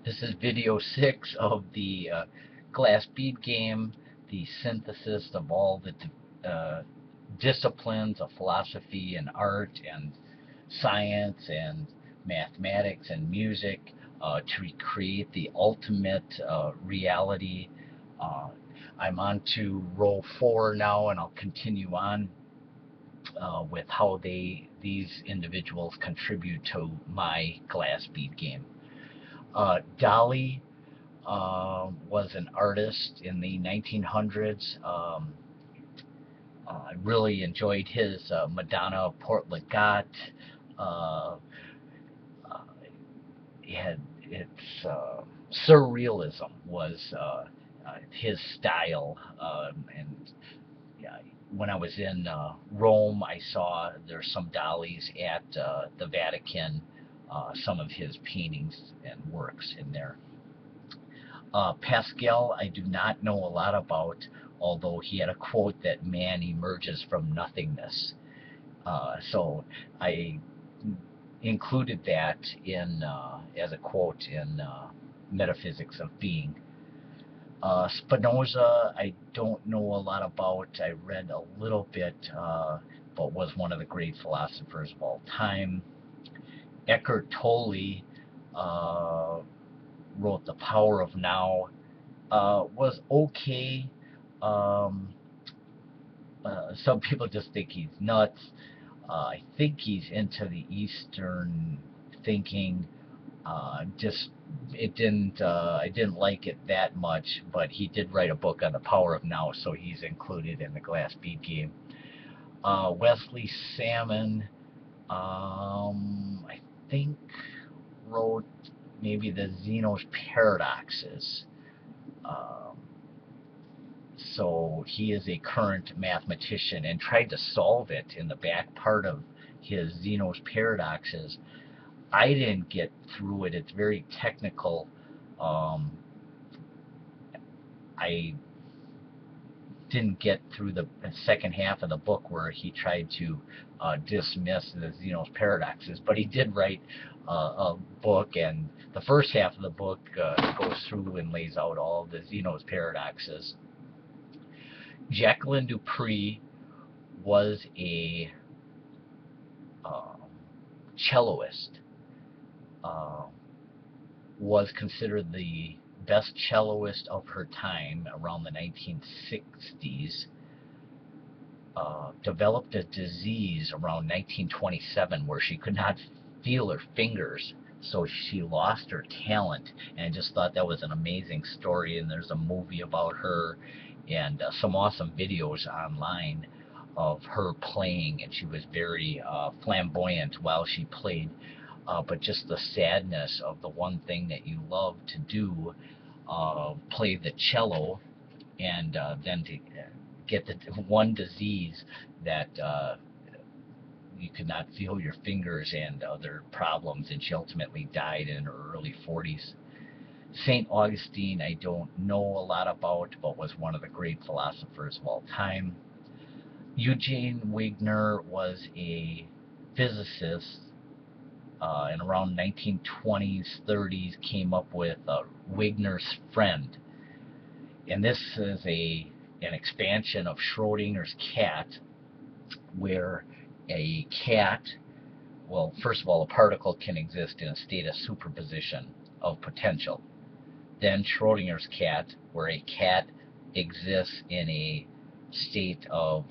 This is video 6 of the glass bead game, the synthesis of all the disciplines of philosophy and art and science and mathematics and music to recreate the ultimate reality. Uh, I'm on to row 4 now, and I'll continue on with how these individuals contribute to my glass bead game. Dali was an artist in the 1900s. I really enjoyed his Madonna Portlagat. Uh, uh, it's surrealism was his style, and yeah, when I was in Rome, I saw there's some Dalis at the Vatican. Some of his paintings and works in there. Pascal, I do not know a lot about, although he had a quote that man emerges from nothingness. So I included that in as a quote in Metaphysics of Being. Spinoza, I don't know a lot about. I read a little bit, but was one of the great philosophers of all time. Eckhart Tolle uh, wrote The Power of Now. Was okay. Um, some people just think he's nuts. I think he's into the Eastern thinking. Just it didn't. I didn't like it that much, but he did write a book on the power of now, so he's included in the glass bead game. Wesley Salmon, I think, wrote maybe the Zeno's paradoxes. Um, So he is a current mathematician and tried to solve it in the back part of his Zeno's paradoxes. I didn't get through it. It's very technical. Um, I didn't get through the second half of the book where he tried to dismiss the Zeno's paradoxes, but he did write a book, and the first half of the book goes through and lays out all the Zeno's paradoxes. Jacqueline Dupree was a uh, celloist, uh, was considered the best celloist of her time around the 1960s, developed a disease around 1927 where she could not feel her fingers, so she lost her talent, and I just thought that was an amazing story, and there's a movie about her and some awesome videos online of her playing, and she was very flamboyant while she played. But just the sadness of the one thing that you love to do, play the cello, and then to get the one disease that you could not feel your fingers and other problems, and she ultimately died in her early 40s. St. Augustine, I don't know a lot about, but was one of the great philosophers of all time. Eugene Wigner was a physicist, and around 1920s, 30s, came up with Wigner's friend. And this is an expansion of Schrodinger's cat, where a cat, well, first of all, a particle can exist in a state of superposition of potential. Then Schrodinger's cat, where a cat exists in a state of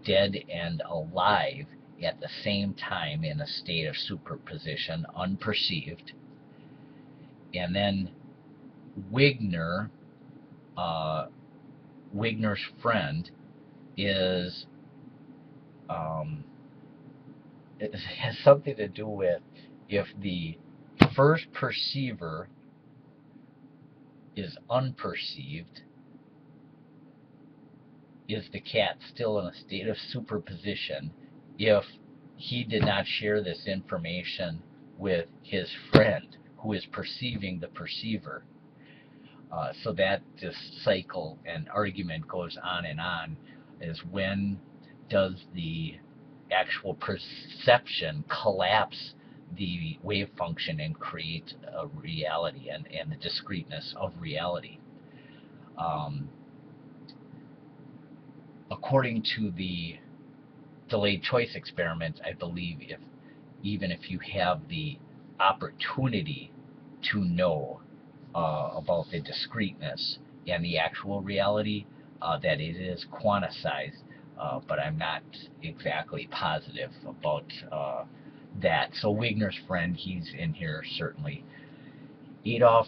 dead and alive at the same time in a state of superposition, unperceived. And then Wigner, uh, Wigner's friend, is it has something to do with if the first perceiver is unperceived, is the cat still in a state of superposition if he did not share this information with his friend who is perceiving the perceiver? So that this cycle and argument goes on, is when does the actual perception collapse the wave function and create a reality and the discreteness of reality. According to the delayed choice experiment, I believe even if you have the opportunity to know about the discreteness and the actual reality, that it is quantized, but I'm not exactly positive about that. So Wigner's friend, he's in here certainly. Adolf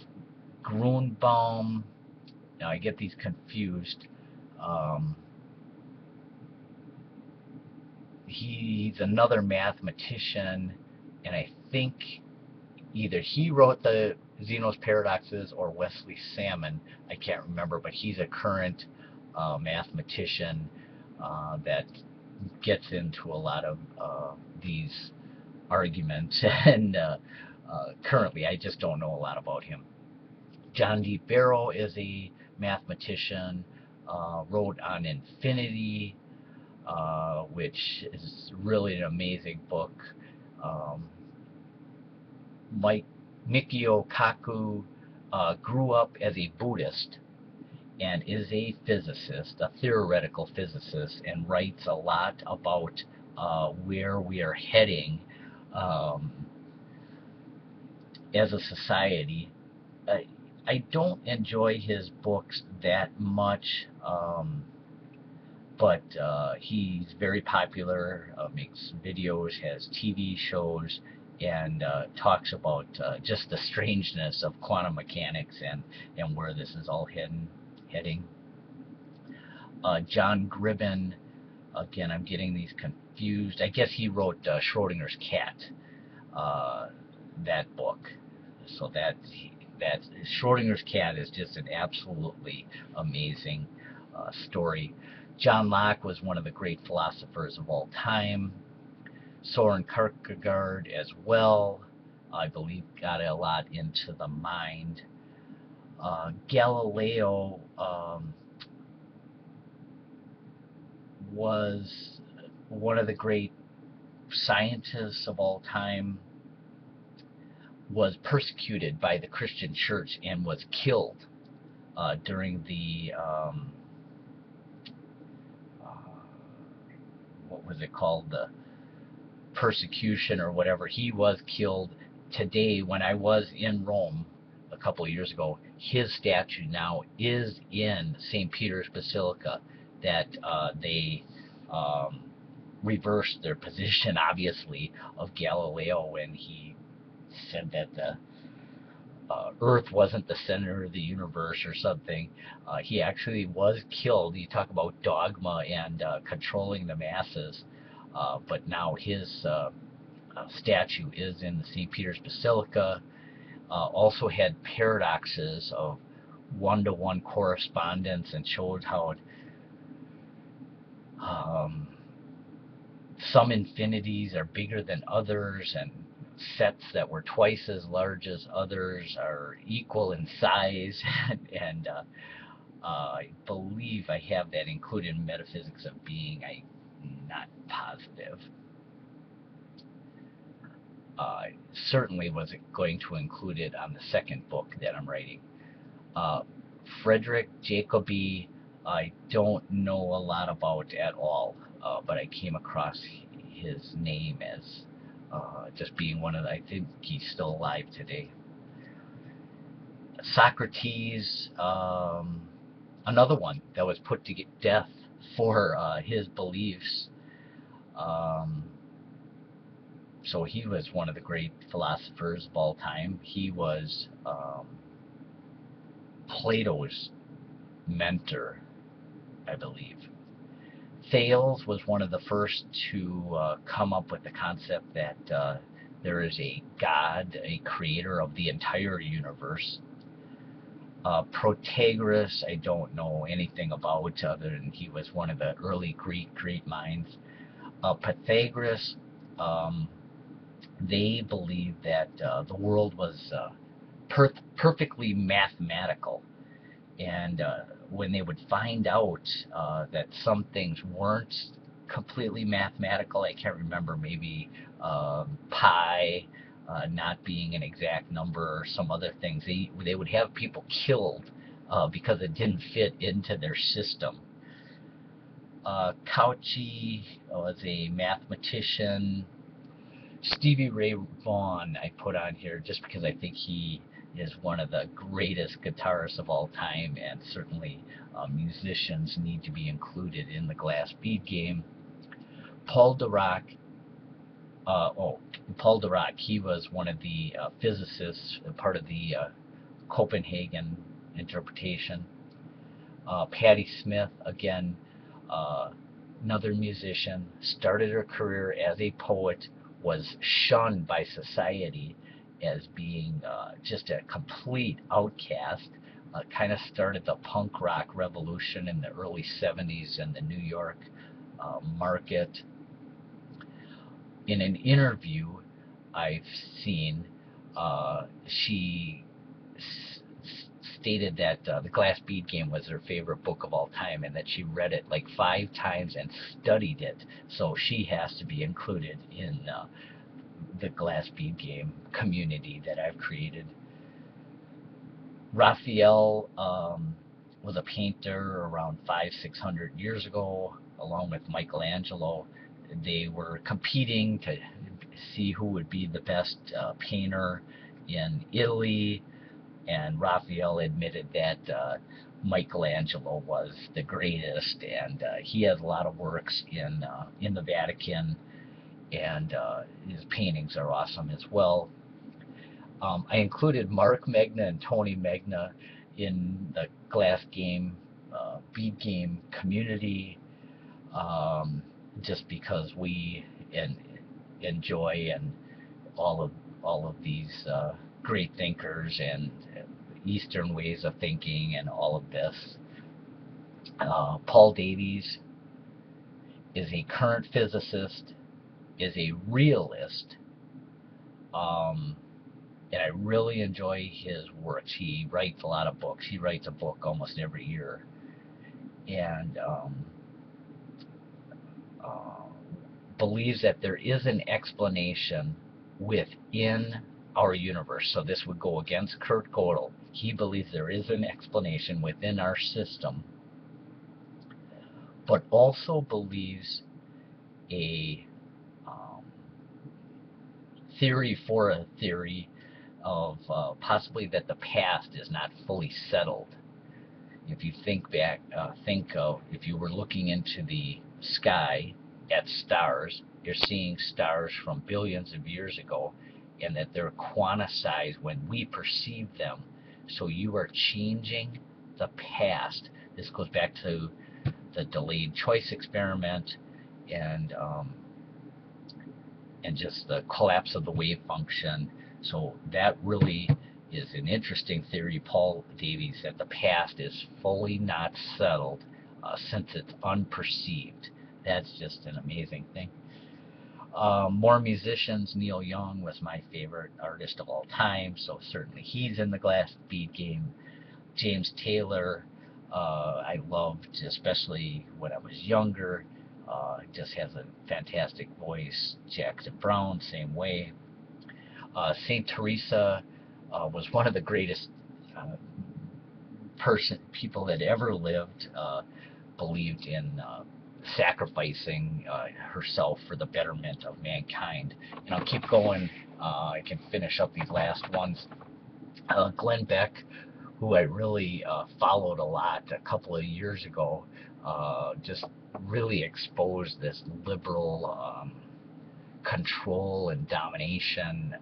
Grunbaum, now I get these confused. He's another mathematician, and I think either he wrote the Zeno's Paradoxes or Wesley Salmon. I can't remember, but he's a current mathematician that gets into a lot of these arguments, and currently I just don't know a lot about him. John D. Barrow is a mathematician, wrote on infinity, which is really an amazing book. Mikio Kaku grew up as a Buddhist and is a physicist, a theoretical physicist, and writes a lot about where we are heading as a society. I don't enjoy his books that much, but he's very popular, makes videos, has TV shows, and talks about just the strangeness of quantum mechanics and where this is all heading. John Gribben, again, I'm getting these confused. I guess he wrote Schrodinger's Cat, that book. So that Schrodinger's Cat is just an absolutely amazing story. John Locke was one of the great philosophers of all time. Soren Kierkegaard as well, I believe, got a lot into the mind. Galileo was one of the great scientists of all time, was persecuted by the Christian church and was killed during the what was it called, the persecution or whatever. He was killed. Today, when I was in Rome a couple of years ago, his statue now is in St. Peter's Basilica. That they reversed their position, obviously, of Galileo when he said that the Earth wasn't the center of the universe or something. He actually was killed. You talk about dogma and controlling the masses, but now his statue is in the St. Peter's Basilica. Also had paradoxes of one-to-one correspondence and showed how some infinities are bigger than others, and sets that were twice as large as others are equal in size. And I believe I have that included in Metaphysics of Being. I'm not positive. Certainly wasn't going to include it on the second book that I'm writing. Frederick Jacobi, I don't know a lot about at all, but I came across his name as just being one of the, I think he's still alive today. Socrates, another one that was put to death for his beliefs. So he was one of the great philosophers of all time. He was Plato's mentor, I believe. Thales was one of the first to come up with the concept that there is a God, a creator of the entire universe. Protagoras, I don't know anything about other than he was one of the early Greek great minds. Pythagoras, they believed that the world was perfectly mathematical, and when they would find out that some things weren't completely mathematical, I can't remember, maybe pi not being an exact number or some other things. They would have people killed because it didn't fit into their system. Cauchy was a mathematician. Stevie Ray Vaughan I put on here just because I think he is one of the greatest guitarists of all time, and certainly musicians need to be included in the glass bead game. Paul Dirac, Paul Dirac, he was one of the physicists, part of the Copenhagen interpretation. Patti Smith, again, another musician, started her career as a poet, was shunned by society as being just a complete outcast, kind of started the punk rock revolution in the early 70s in the New York market. In an interview I've seen, she stated that the Glass Bead Game was her favorite book of all time, and that she read it like 5 times and studied it, so she has to be included in the Glass Bead Game community that I've created. Raphael was a painter around 500-600 years ago, along with Michelangelo. They were competing to see who would be the best painter in Italy, and Raphael admitted that Michelangelo was the greatest, and he has a lot of works in the Vatican, and his paintings are awesome as well. I included Mark Magna and Tony Magna in the glass game, bead game community, just because we enjoy and all of these great thinkers and Eastern ways of thinking and all of this. Paul Davies is a current physicist, is a realist, and I really enjoy his works. He writes a lot of books. He writes a book almost every year, and believes that there is an explanation within our universe. So this would go against Kurt Gödel. He believes there is an explanation within our system, but also believes a theory for a theory of possibly that the past is not fully settled. If you think back, think of if you were looking into the sky at stars, you're seeing stars from billions of years ago, and that they're quantized when we perceive them. So you are changing the past. This goes back to the delayed choice experiment, and just the collapse of the wave function. So that really is an interesting theory, Paul Davies, that the past is fully not settled since it's unperceived. That's just an amazing thing. More musicians. Neil Young was my favorite artist of all time, so certainly he's in the glass bead game. James Taylor, I loved, especially when I was younger. Just has a fantastic voice. Jackson Browne, same way. Saint Teresa was one of the greatest people that ever lived. Believed in sacrificing herself for the betterment of mankind. And I'll keep going. I can finish up these last ones. Glenn Beck, who I really followed a lot a couple of years ago, just really exposed this liberal control and domination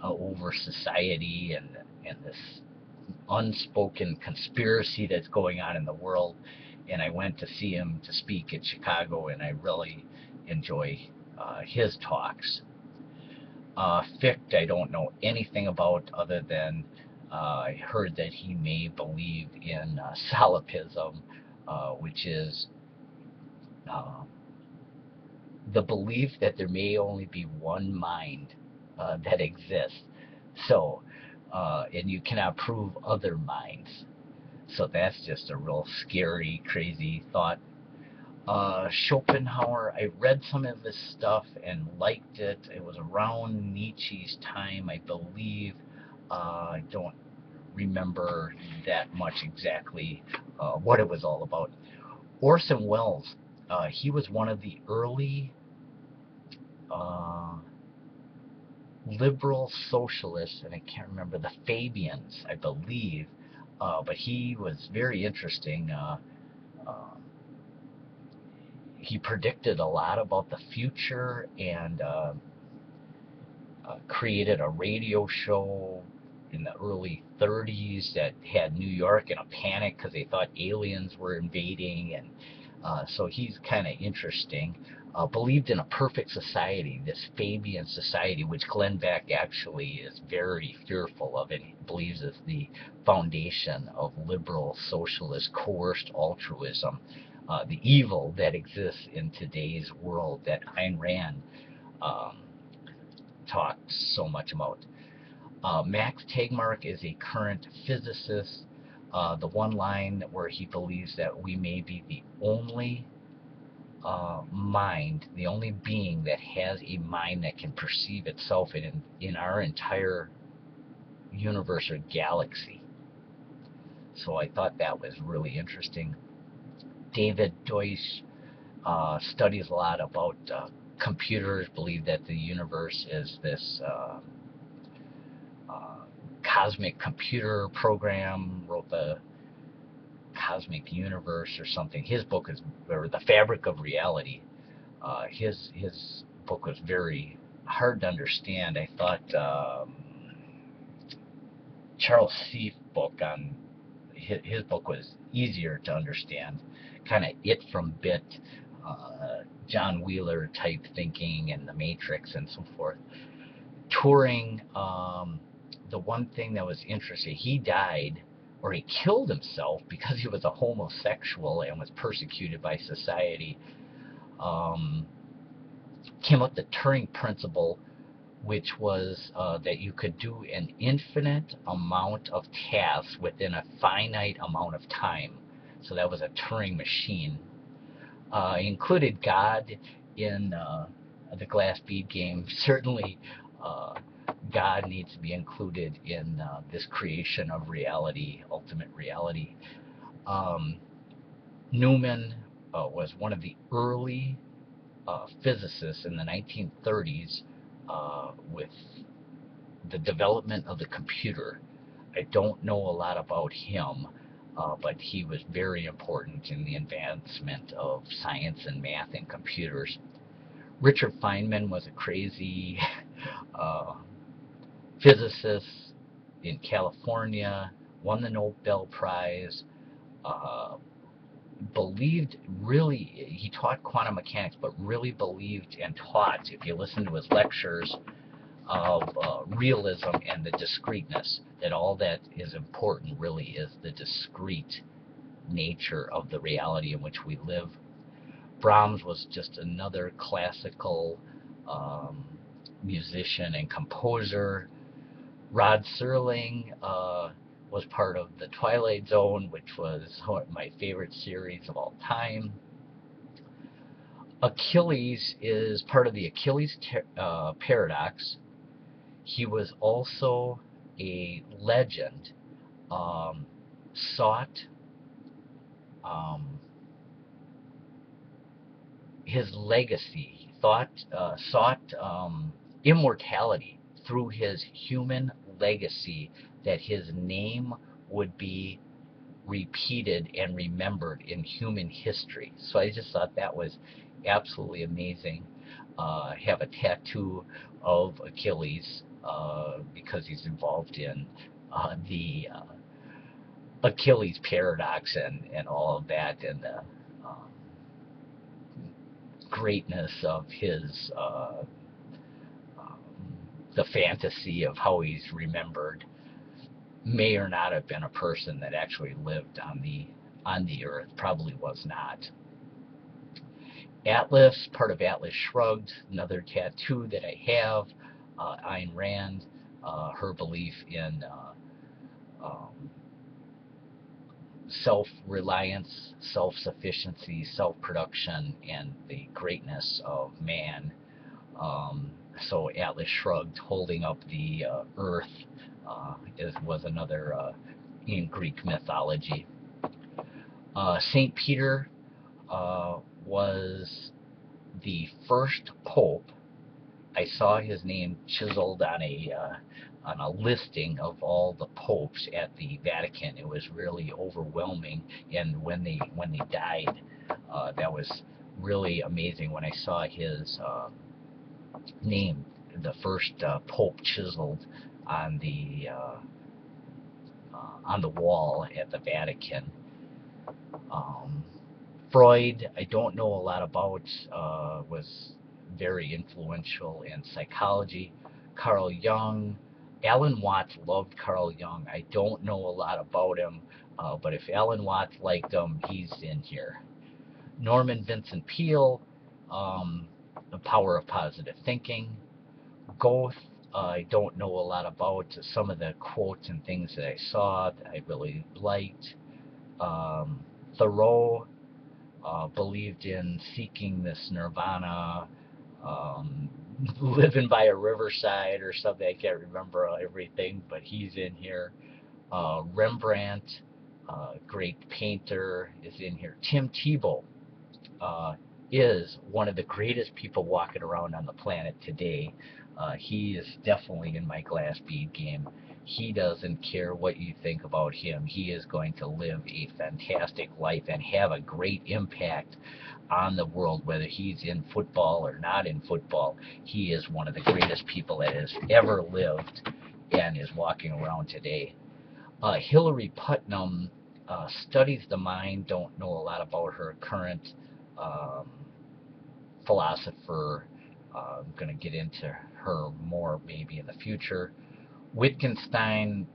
over society, and this unspoken conspiracy that's going on in the world. And I went to see him to speak in Chicago, and I really enjoy his talks. Fichte, I don't know anything about, other than I heard that he may believe in solipsism, which is the belief that there may only be one mind that exists. So, and you cannot prove other minds. So that's just a real scary, crazy thought. Schopenhauer, I read some of his stuff and liked it. It was around Nietzsche's time, I believe. I don't remember that much exactly what it was all about. Orson Welles, he was one of the early uh, liberal socialists, and I can't remember, the Fabians, I believe, but he was very interesting. Uh, he predicted a lot about the future and created a radio show in the early 30s that had New York in a panic because they thought aliens were invading, and so he's kind of interesting. Believed in a perfect society, this Fabian society, which Glenn Beck actually is very fearful of, and he believes is the foundation of liberal, socialist, coerced altruism, the evil that exists in today's world that Ayn Rand um, talked so much about. Max Tegmark is a current physicist. The one line where he believes that we may be the only mind, the only being that has a mind that can perceive itself in our entire universe or galaxy. So I thought that was really interesting. David Deutsch studies a lot about computers, believe that the universe is this uh, cosmic computer program, wrote the Cosmic Universe or something. His book is, or The Fabric of Reality. His book was very hard to understand. I thought Charles Seif's book on his book was easier to understand, kind of it from bit, John Wheeler type thinking and the Matrix and so forth. Turing, the one thing that was interesting, he died or he killed himself because he was a homosexual and was persecuted by society. Came up with the Turing principle, which was that you could do an infinite amount of tasks within a finite amount of time. So that was a Turing machine. Included God in the glass bead game. Certainly, God needs to be included in this creation of reality, ultimate reality. Newman was one of the early physicists in the 1930s with the development of the computer. I don't know a lot about him, but he was very important in the advancement of science and math and computers. Richard Feynman was a crazy uh, physicist in California, won the Nobel Prize, uh, believed really, he taught quantum mechanics, but really believed and taught, if you listen to his lectures, of realism and the discreteness, that all that is important really is the discrete nature of the reality in which we live. Brahms was just another classical musician and composer. Rod Serling was part of the Twilight Zone, which was my favorite series of all time. Achilles is part of the Achilles paradox. He was also a legend, sought his legacy, sought immortality through his human legacy, that his name would be repeated and remembered in human history. So I just thought that was absolutely amazing. Have a tattoo of Achilles because he's involved in the Achilles paradox and all of that, and the greatness of his the fantasy of how he's remembered. May or not have been a person that actually lived on the earth. Probably was not. Atlas, part of Atlas Shrugged, another tattoo that I have. Ayn Rand, her belief in um, self-reliance, self-sufficiency, self-production, and the greatness of man. So Atlas Shrugged, holding up the earth, was another in Greek mythology. Saint Peter was the first pope. I saw his name chiseled on a listing of all the popes at the Vatican. It was really overwhelming, and when they died, that was really amazing. When I saw his name, the first pope chiseled on the wall at the Vatican. Freud, I don't know a lot about, was very influential in psychology. Carl Jung, Alan Watts loved Carl Jung. I don't know a lot about him, but if Alan Watts liked him, he's in here. Norman Vincent Peale, The Power of Positive Thinking. Goethe, I don't know a lot about. Some of the quotes and things that I saw that I really liked. Thoreau, believed in seeking this nirvana, living by a riverside or something. I can't remember everything, but he's in here. Rembrandt, great painter, is in here. Tim Tebow is one of the greatest people walking around on the planet today. He is definitely in my glass bead game. He doesn't care what you think about him. He is going to live a fantastic life and have a great impact on the world, whether he's in football or not in football. He is one of the greatest people that has ever lived and is walking around today. Hillary Putnam studies the mind. Don't know a lot about her. Current philosopher. I'm going to get into her more maybe in the future. Wittgenstein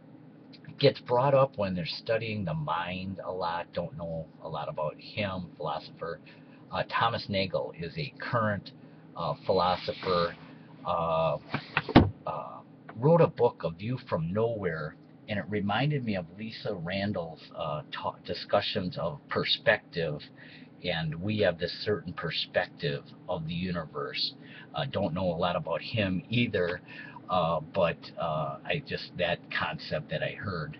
gets brought up when they're studying the mind a lot. Don't know a lot about him, philosopher. Thomas Nagel is a current philosopher. Wrote a book, A View from Nowhere, and it reminded me of Lisa Randall's discussions of perspective, and we have this certain perspective of the universe. Don't know a lot about him either, but that concept that I heard.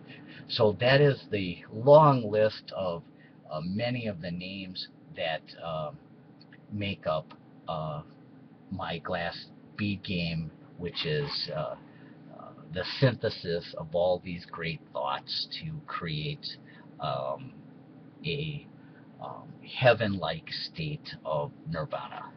So that is the long list of many of the names that make up my glass bead game, which is the synthesis of all these great thoughts to create a heaven-like state of nirvana.